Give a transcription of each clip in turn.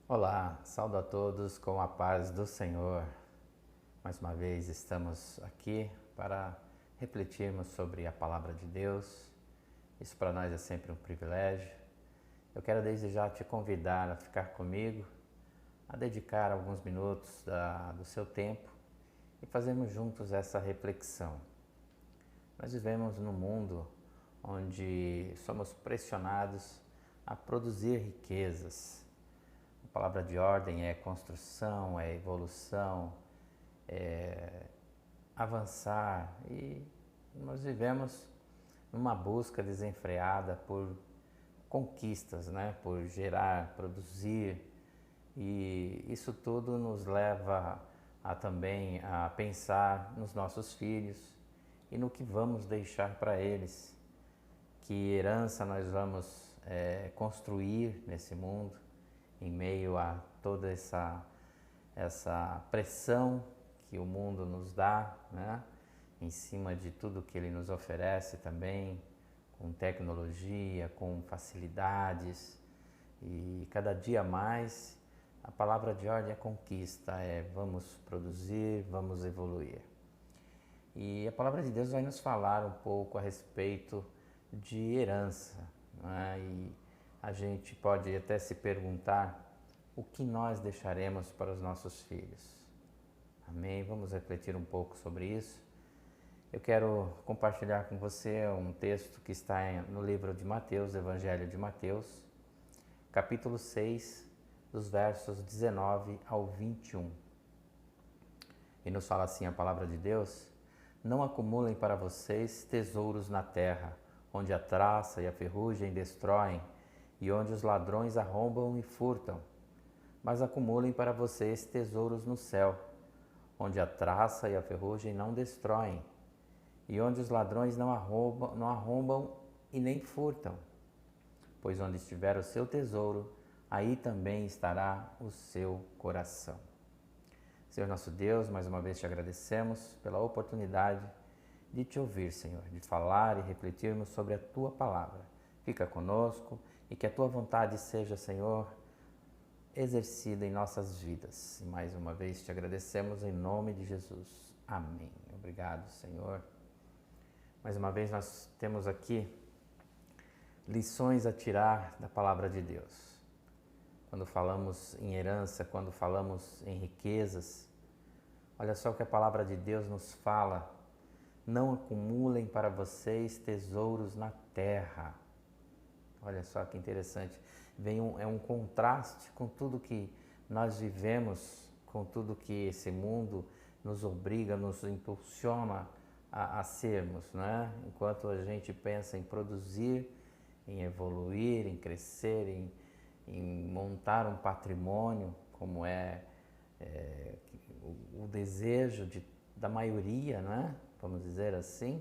Olá, saúdo a todos com a paz do Senhor. Mais uma vez estamos aqui para refletirmos sobre a palavra de Deus. Isso para nós é sempre um privilégio. Eu quero desde já te convidar a ficar comigo, a dedicar alguns minutos do seu tempo e fazermos juntos essa reflexão. Nós vivemos num mundo onde somos pressionados a produzir riquezas. A palavra de ordem é construção, é evolução, é avançar, e nós vivemos numa busca desenfreada por conquistas, né? Por gerar, produzir, e isso tudo nos leva também a pensar nos nossos filhos e no que vamos deixar para eles, que herança nós vamos construir nesse mundo em meio a toda essa pressão que o mundo nos dá, né? Em cima de tudo que ele nos oferece também, com tecnologia, com facilidades, e cada dia mais a palavra de ordem é conquista, vamos produzir, vamos evoluir. E a palavra de Deus vai nos falar um pouco a respeito de herança, né? E a gente pode até se perguntar o que nós deixaremos para os nossos filhos. Amém? Vamos refletir um pouco sobre isso. Eu quero compartilhar com você um texto que está no livro de Mateus, Evangelho de Mateus, capítulo 6, dos versos 19 ao 21. E nos fala assim a palavra de Deus: não acumulem para vocês tesouros na terra, onde a traça e a ferrugem destroem, e onde os ladrões arrombam e furtam. Mas acumulem para vocês tesouros no céu, onde a traça e a ferrugem não destroem, e onde os ladrões não arrombam e nem furtam. Pois onde estiver o seu tesouro, aí também estará o seu coração. Senhor nosso Deus, mais uma vez te agradecemos pela oportunidade de te ouvir, Senhor, de falar e refletirmos sobre a tua palavra. Fica conosco e que a tua vontade seja, Senhor, exercida em nossas vidas. E mais uma vez te agradecemos em nome de Jesus. Amém. Obrigado, Senhor. Mais uma vez nós temos aqui lições a tirar da palavra de Deus. Quando falamos em herança, quando falamos em riquezas, olha só o que a palavra de Deus nos fala: não acumulem para vocês tesouros na terra. Olha só que interessante. É um contraste com tudo que nós vivemos, com tudo que esse mundo nos obriga, nos impulsiona a sermos, né? Enquanto a gente pensa em produzir, em evoluir, em crescer, em montar um patrimônio, como o desejo da maioria, né? Vamos dizer assim,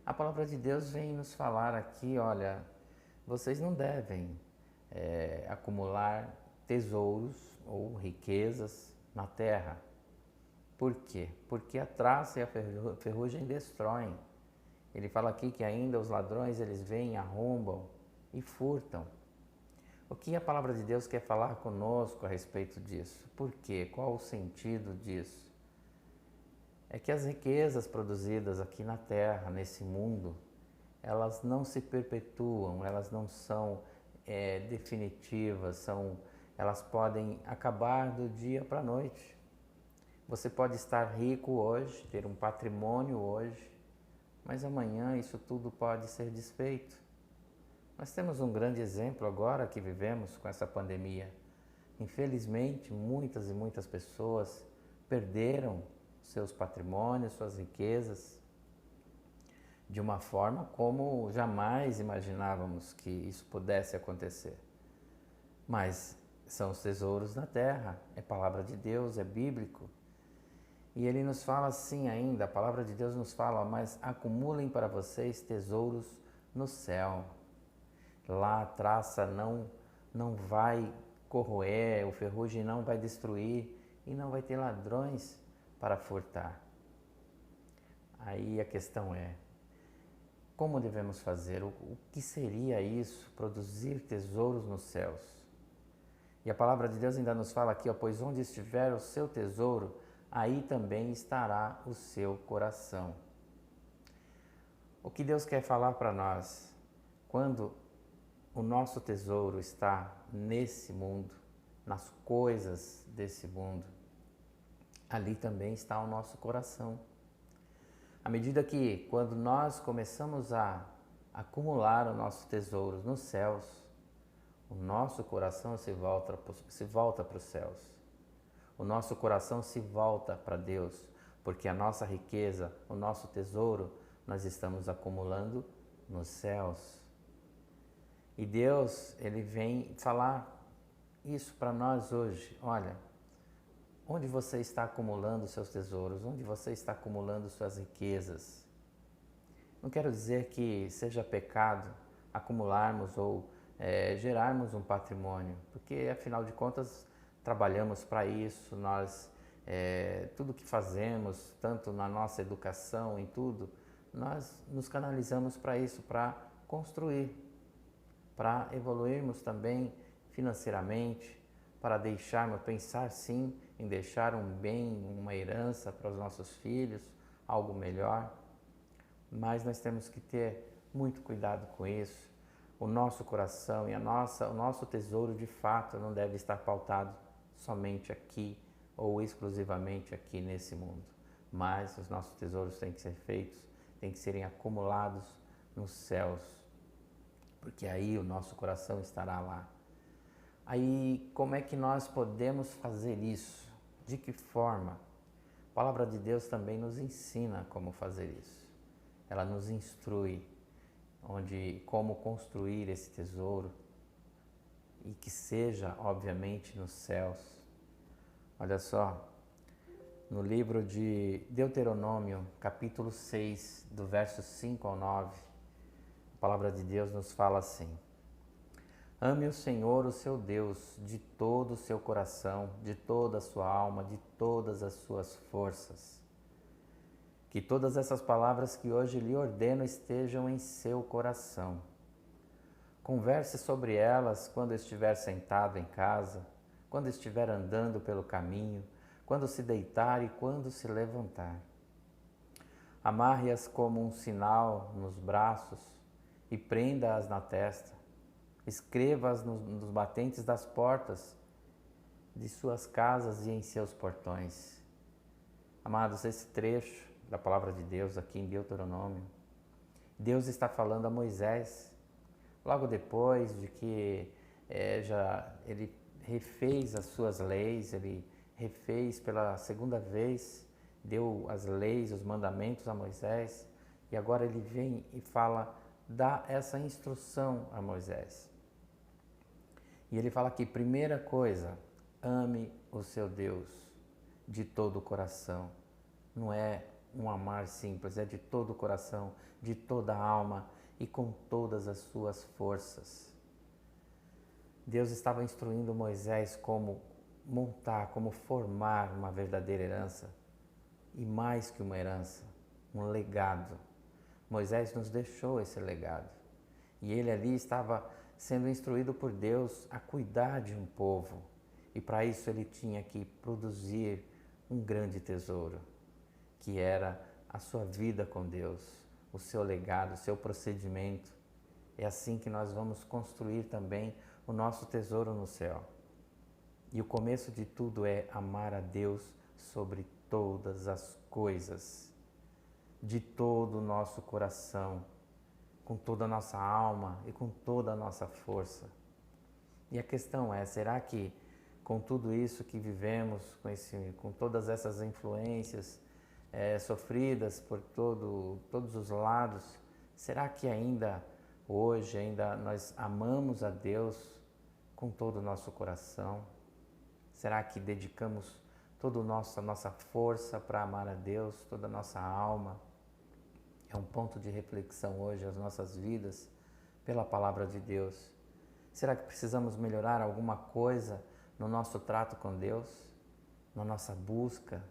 a palavra de Deus vem nos falar aqui: olha, vocês não devem acumular tesouros ou riquezas na terra. Por quê? Porque a traça e a ferrugem destroem. Ele fala aqui que ainda os ladrões, eles vêm, arrombam e furtam. O que a palavra de Deus quer falar conosco a respeito disso? Por quê? Qual o sentido disso? É que as riquezas produzidas aqui na terra, nesse mundo, elas não se perpetuam, elas não são definitivas, elas podem acabar do dia para a noite. Você pode estar rico hoje, ter um patrimônio hoje, mas amanhã isso tudo pode ser desfeito. Nós temos um grande exemplo agora que vivemos com essa pandemia. Infelizmente, muitas e muitas pessoas perderam seus patrimônios, suas riquezas, de uma forma como jamais imaginávamos que isso pudesse acontecer. Mas são os tesouros na terra, é palavra de Deus, é bíblico. E ele nos fala assim ainda, a palavra de Deus nos fala: mas acumulem para vocês tesouros no céu. Lá a traça não vai corroer, o ferrugem não vai destruir e não vai ter ladrões para furtar. Aí a questão é: como devemos fazer? O que seria isso? Produzir tesouros nos céus. E a palavra de Deus ainda nos fala aqui, ó, pois onde estiver o seu tesouro, aí também estará o seu coração. O que Deus quer falar para nós? Quando o nosso tesouro está nesse mundo, nas coisas desse mundo, ali também está o nosso coração. À medida que, quando nós começamos a acumular o nosso tesouro nos céus, o nosso coração se volta para os céus. O nosso coração se volta para Deus, porque a nossa riqueza, o nosso tesouro, nós estamos acumulando nos céus. E Deus, Ele vem falar isso para nós hoje. Olha, onde você está acumulando seus tesouros? Onde você está acumulando suas riquezas? Não quero dizer que seja pecado acumularmos ou gerarmos um patrimônio, porque afinal de contas trabalhamos para isso, nós tudo que fazemos, tanto na nossa educação, em tudo, nós nos canalizamos para isso, para construir, para evoluirmos também financeiramente, para pensar sim em deixar um bem, uma herança para os nossos filhos, algo melhor. Mas nós temos que ter muito cuidado com isso. O nosso coração e o nosso tesouro de fato não deve estar pautado somente aqui ou exclusivamente aqui nesse mundo. Mas os nossos tesouros têm que ser feitos, têm que serem acumulados nos céus, porque aí o nosso coração estará lá. Aí, como é que nós podemos fazer isso? De que forma? A palavra de Deus também nos ensina como fazer isso. Ela nos instrui como construir esse tesouro e que seja, obviamente, nos céus. Olha só, no livro de Deuteronômio, capítulo 6, do verso 5 ao 9, a palavra de Deus nos fala assim: ame o Senhor, o seu Deus, de todo o seu coração, de toda a sua alma, de todas as suas forças. Que todas essas palavras que hoje lhe ordeno estejam em seu coração. Converse sobre elas quando estiver sentado em casa, quando estiver andando pelo caminho, quando se deitar e quando se levantar. Amarre-as como um sinal nos braços e prenda-as na testa. Escreva-as nos batentes das portas de suas casas e em seus portões. Amados, esse trecho da palavra de Deus aqui em Deuteronômio, Deus está falando a Moisés, logo depois de que ele refez as suas leis, ele refez pela segunda vez, deu as leis, os mandamentos a Moisés, e agora ele vem e dá essa instrução a Moisés. E ele fala aqui, primeira coisa, ame o seu Deus de todo o coração. Não é um amar simples, é de todo o coração, de toda a alma e com todas as suas forças. Deus estava instruindo Moisés como montar, como formar uma verdadeira herança. E mais que uma herança, um legado. Moisés nos deixou esse legado. E ele ali estava sendo instruído por Deus a cuidar de um povo. E para isso ele tinha que produzir um grande tesouro, que era a sua vida com Deus, o seu legado, o seu procedimento. É assim que nós vamos construir também o nosso tesouro no céu. E o começo de tudo é amar a Deus sobre todas as coisas, de todo o nosso coração, com toda a nossa alma e com toda a nossa força. E a questão é, será que com tudo isso que vivemos, com todas essas influências sofridas por todos os lados, será que ainda hoje nós amamos a Deus com todo o nosso coração? Será que dedicamos toda a nossa força para amar a Deus, toda a nossa alma? É um ponto de reflexão hoje as nossas vidas pela palavra de Deus. Será que precisamos melhorar alguma coisa no nosso trato com Deus, na nossa busca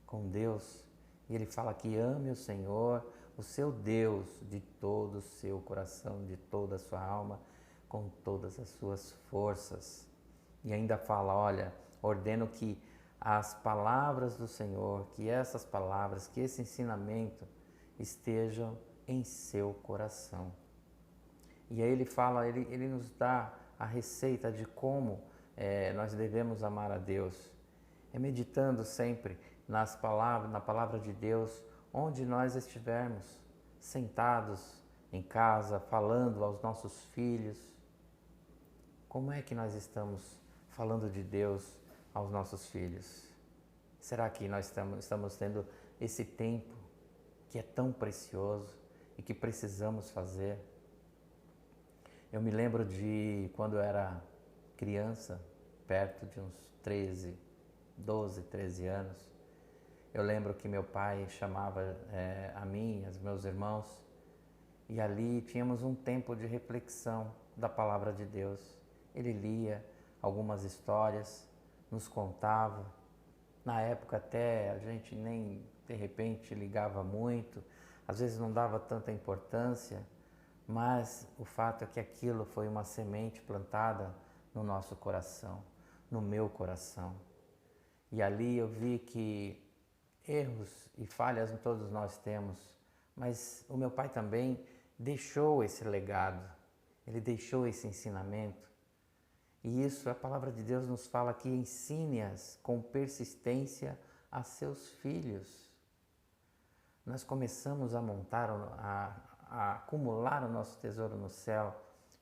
com Deus? E ele fala que ame o Senhor, o seu Deus, de todo o seu coração, de toda a sua alma, com todas as suas forças. E ainda fala, olha, ordeno que as palavras do Senhor, que essas palavras, que esse ensinamento estejam em seu coração. E aí ele fala, ele nos dá a receita de como nós devemos amar a Deus. É meditando sempre na palavra de Deus, onde nós estivermos, sentados em casa, falando aos nossos filhos. Como é que nós estamos falando de Deus aos nossos filhos? Será que nós estamos tendo esse tempo que é tão precioso e que precisamos fazer? Eu me lembro de quando eu era criança, perto de uns 12, 13 anos. Eu lembro que meu pai chamava a mim, aos meus irmãos, e ali tínhamos um tempo de reflexão da palavra de Deus. Ele lia algumas histórias, nos contava. Na época até a gente nem de repente ligava muito, às vezes não dava tanta importância, mas o fato é que aquilo foi uma semente plantada no nosso coração, no meu coração. E ali eu vi que erros e falhas todos nós temos, mas o meu pai também deixou esse legado, ele deixou esse ensinamento. E isso a palavra de Deus nos fala que ensine-as com persistência a seus filhos. Nós começamos a montar, a acumular o nosso tesouro no céu,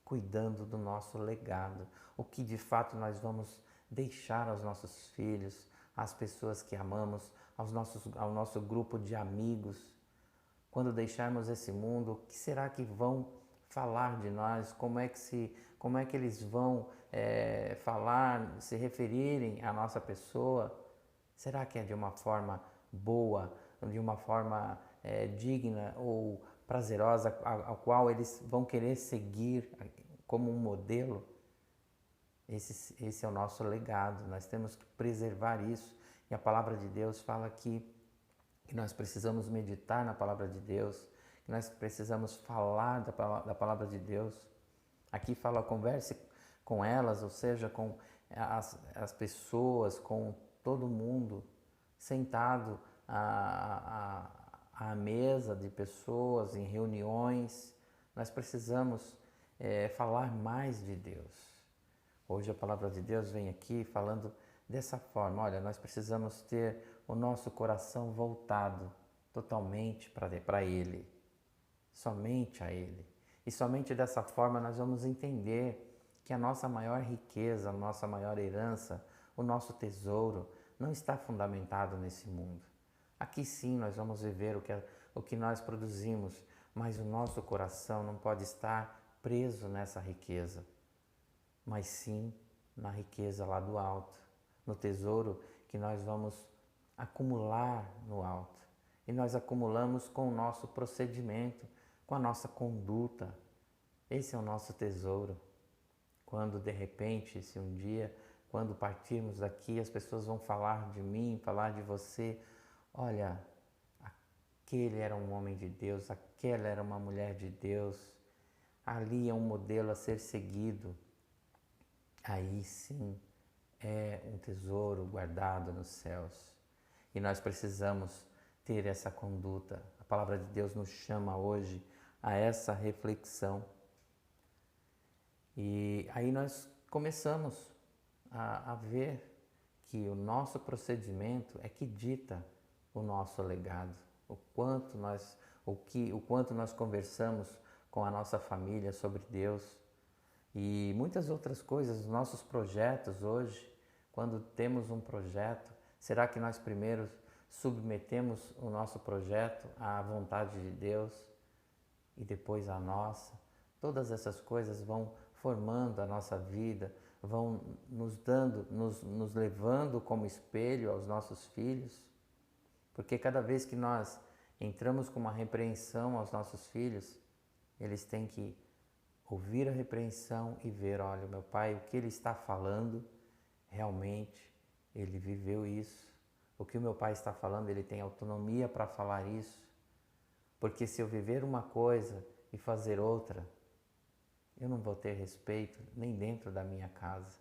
cuidando do nosso legado, o que de fato nós vamos deixar aos nossos filhos, às pessoas que amamos, ao nosso grupo de amigos. Quando deixarmos esse mundo, o que será que vão falar de nós? Como é que eles vão falar, se referirem à nossa pessoa? Será que é de uma forma boa, de uma forma digna ou prazerosa, a qual eles vão querer seguir como um modelo? Esse é o nosso legado, nós temos que preservar isso. E a palavra de Deus fala aqui que nós precisamos meditar na palavra de Deus, que nós precisamos falar da palavra de Deus. Aqui fala, converse com elas, ou seja, com as pessoas, com todo mundo, sentado à mesa de pessoas, em reuniões. Nós precisamos falar mais de Deus. Hoje a palavra de Deus vem aqui falando dessa forma, olha, nós precisamos ter o nosso coração voltado totalmente para Ele, somente a Ele. E somente dessa forma nós vamos entender que a nossa maior riqueza, a nossa maior herança, o nosso tesouro não está fundamentado nesse mundo. Aqui sim nós vamos viver o que nós produzimos, mas o nosso coração não pode estar preso nessa riqueza, mas sim na riqueza lá do alto, no tesouro que nós vamos acumular no alto. E nós acumulamos com o nosso procedimento, com a nossa conduta. Esse é o nosso tesouro. Quando de repente, se um dia, quando partirmos daqui, as pessoas vão falar de mim, falar de você, olha, aquele era um homem de Deus, aquela era uma mulher de Deus, ali é um modelo a ser seguido. Aí sim é um tesouro guardado nos céus. E nós precisamos ter essa conduta. A palavra de Deus nos chama hoje a essa reflexão. E aí nós começamos a ver que o nosso procedimento é que dita o nosso legado. O quanto nós conversamos com a nossa família sobre Deus. E muitas outras coisas, os nossos projetos hoje, quando temos um projeto, será que nós primeiro submetemos o nosso projeto à vontade de Deus e depois à nossa? Todas essas coisas vão formando a nossa vida, vão nos levando como espelho aos nossos filhos, porque cada vez que nós entramos com uma repreensão aos nossos filhos, eles têm que ouvir a repreensão e ver, olha, meu pai, o que ele está falando, realmente ele viveu isso. O que o meu pai está falando, ele tem autonomia para falar isso. Porque se eu viver uma coisa e fazer outra, eu não vou ter respeito nem dentro da minha casa.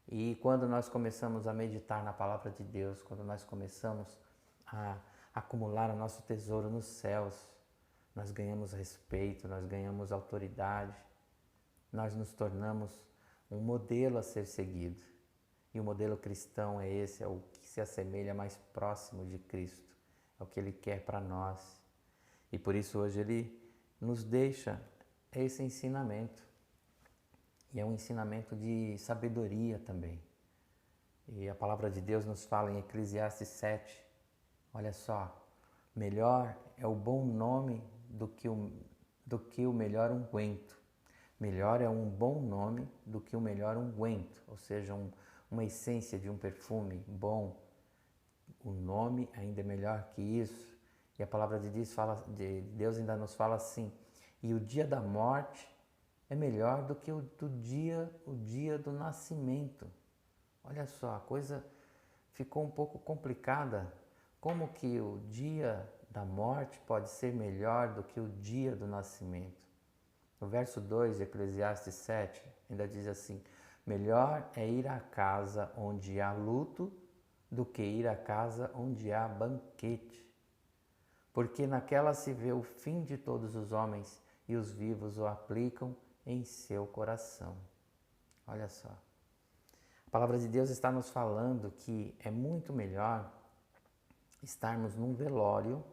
E quando nós começamos a meditar na palavra de Deus, quando nós começamos a acumular o nosso tesouro nos céus, nós ganhamos respeito, nós ganhamos autoridade, nós nos tornamos um modelo a ser seguido. E o modelo cristão é esse, é o que se assemelha mais próximo de Cristo, é o que Ele quer para nós. E por isso hoje Ele nos deixa esse ensinamento. E é um ensinamento de sabedoria também. E a palavra de Deus nos fala em Eclesiastes 7, olha só, melhor é o bom nome do que o melhor unguento. Melhor é um bom nome do que o melhor unguento, ou seja, uma essência de um perfume bom. O nome ainda é melhor que isso. E a palavra de Deus ainda nos fala assim, e o dia da morte é melhor do que o dia do nascimento. Olha só, a coisa ficou um pouco complicada. Como que o dia da morte pode ser melhor do que o dia do nascimento? No verso 2 de Eclesiastes 7, ainda diz assim, melhor é ir à casa onde há luto do que ir à casa onde há banquete. Porque naquela se vê o fim de todos os homens e os vivos o aplicam em seu coração. Olha só. A palavra de Deus está nos falando que é muito melhor estarmos num velório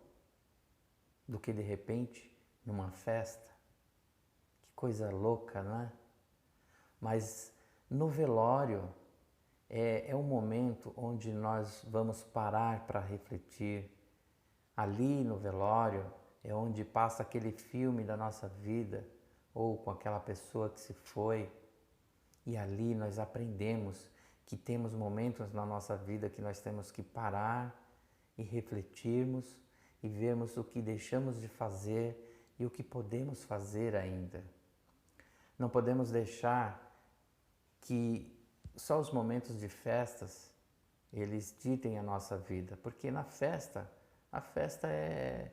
do que de repente numa festa. Que coisa louca, né? Mas no velório é um momento onde nós vamos parar para refletir. Ali no velório é onde passa aquele filme da nossa vida ou com aquela pessoa que se foi. E ali nós aprendemos que temos momentos na nossa vida que nós temos que parar e refletirmos e vermos o que deixamos de fazer e o que podemos fazer ainda. Não podemos deixar que só os momentos de festas eles ditem a nossa vida, porque na festa, a festa é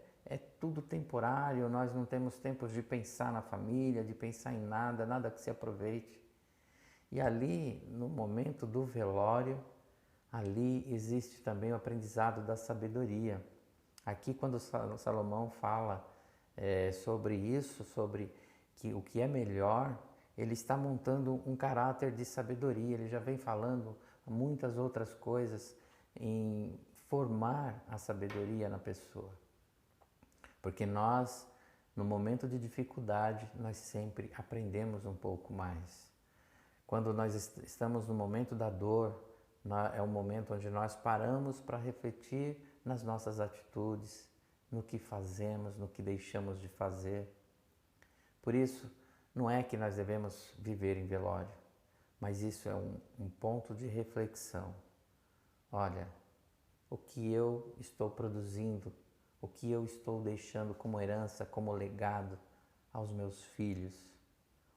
tudo temporário, nós não temos tempo de pensar na família, de pensar em nada que se aproveite. E ali, no momento do velório, ali existe também o aprendizado da sabedoria. Aqui, quando Salomão fala sobre isso, sobre o que é melhor, ele está montando um caráter de sabedoria. Ele já vem falando muitas outras coisas em formar a sabedoria na pessoa. Porque nós, no momento de dificuldade, nós sempre aprendemos um pouco mais. Quando nós estamos no momento da dor, é um momento onde nós paramos para refletir nas nossas atitudes, no que fazemos, no que deixamos de fazer. Por isso, não é que nós devemos viver em velório, mas isso é um ponto de reflexão. Olha, o que eu estou produzindo, o que eu estou deixando como herança, como legado aos meus filhos,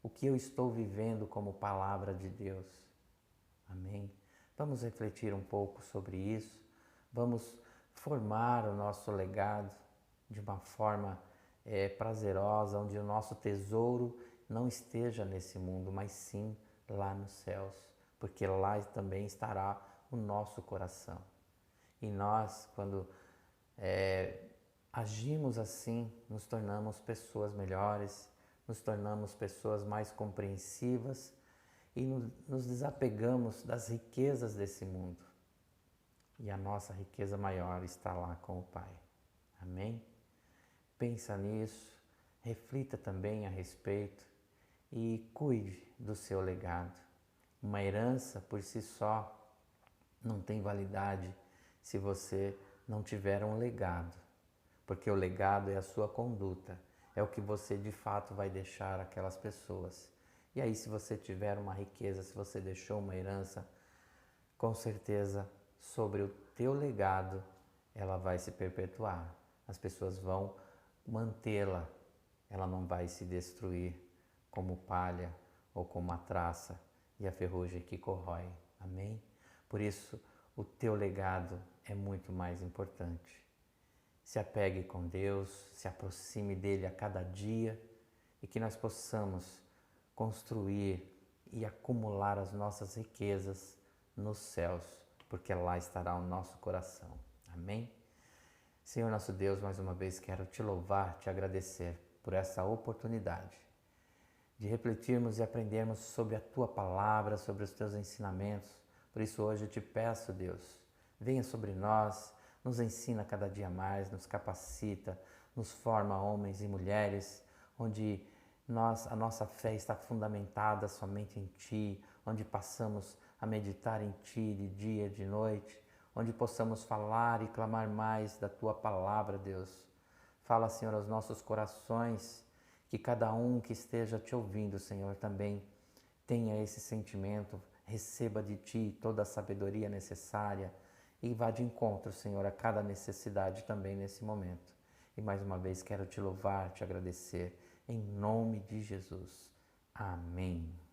o que eu estou vivendo como palavra de Deus. Amém? Vamos refletir um pouco sobre isso, vamos formar o nosso legado de uma forma prazerosa, onde o nosso tesouro não esteja nesse mundo, mas sim lá nos céus, porque lá também estará o nosso coração. E nós, quando agimos assim, nos tornamos pessoas melhores, nos tornamos pessoas mais compreensivas e nos desapegamos das riquezas desse mundo. E a nossa riqueza maior está lá com o Pai. Amém? Pensa nisso, reflita também a respeito e cuide do seu legado. Uma herança por si só não tem validade se você não tiver um legado, porque o legado é a sua conduta, é o que você de fato vai deixar àquelas pessoas. E aí, se você tiver uma riqueza, se você deixou uma herança, com certeza sobre o teu legado ela vai se perpetuar. As pessoas vão mantê-la, ela não vai se destruir como palha ou como a traça e a ferrugem que corrói. Amém? Por isso, o teu legado é muito mais importante. Se apegue com Deus, se aproxime dele a cada dia e que nós possamos construir e acumular as nossas riquezas nos céus, porque lá estará o nosso coração. Amém? Senhor nosso Deus, mais uma vez quero te louvar, te agradecer por essa oportunidade de refletirmos e aprendermos sobre a Tua palavra, sobre os Teus ensinamentos. Por isso hoje eu te peço, Deus, venha sobre nós, nos ensina cada dia mais, nos capacita, nos forma homens e mulheres, onde a nossa fé está fundamentada somente em Ti, onde passamos a meditar em Ti de dia e de noite, onde possamos falar e clamar mais da Tua palavra, Deus. Fala, Senhor, aos nossos corações, que cada um que esteja te ouvindo, Senhor, também tenha esse sentimento, receba de Ti toda a sabedoria necessária e vá de encontro, Senhor, a cada necessidade também nesse momento. E mais uma vez quero te louvar, te agradecer, em nome de Jesus. Amém.